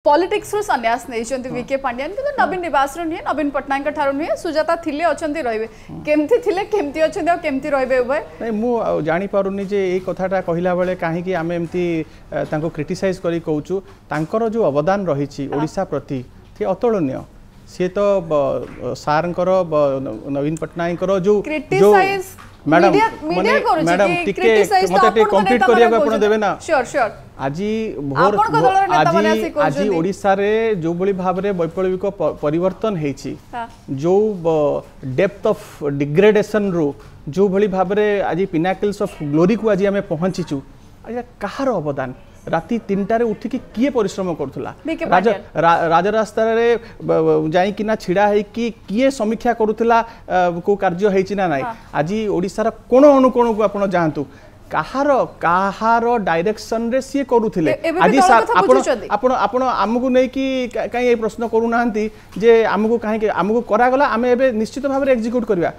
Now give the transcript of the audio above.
Politics रो सन्यास नहीं VK Pandian कि नवीन निवास रो नहीं नवीन पटनायक ठारो नहीं सुजाता थिले अछंती रहबे केमथि थिले केमथि अछंती और केमथि रहबे उभय नहीं मु जानि पारुनी जे ए कथाटा कहिला बेले काहे कि आमे एमती तांको क्रिटिसाइज करी कहूचु तांकर जो अवदान रहिछि ओडिसा प्रति थे अतुलनीय से तो सारंकर नवीन पटनायक जो क्रिटिसाइज मैडम मैडम टिके मते कंप्लीट करिया को आपण देबे ना श्योर श्योर आज भोर आज ओडिसा रे जो बली भाव रे वैप्लविक परिवर्तन हेछि जो डेप्थ ऑफ डिग्रेडेशन रो जो बली भाव रे आज पिनाकल्स ऑफ ग्लोरी को आज हमें पहुंचीचु आज कहार अवदान राति 3टा रे उठी किए परिश्रम करथुला राजरास्ता रे जाई किना छिड़ा है कि किए समीक्षा करूथला को कार्य हेछि ना नाही आज ओडिसा रा कोन अनुकोण को आपण जानतु कहार डायरेक्शन रे सी करूथिले आज आपण आपण हमकु नै कि काई ए प्रश्न करू नाहंती जे हमकु काहे हमकु करा गला हमें एबे निश्चित भाव रे एग्जीक्यूट करबा।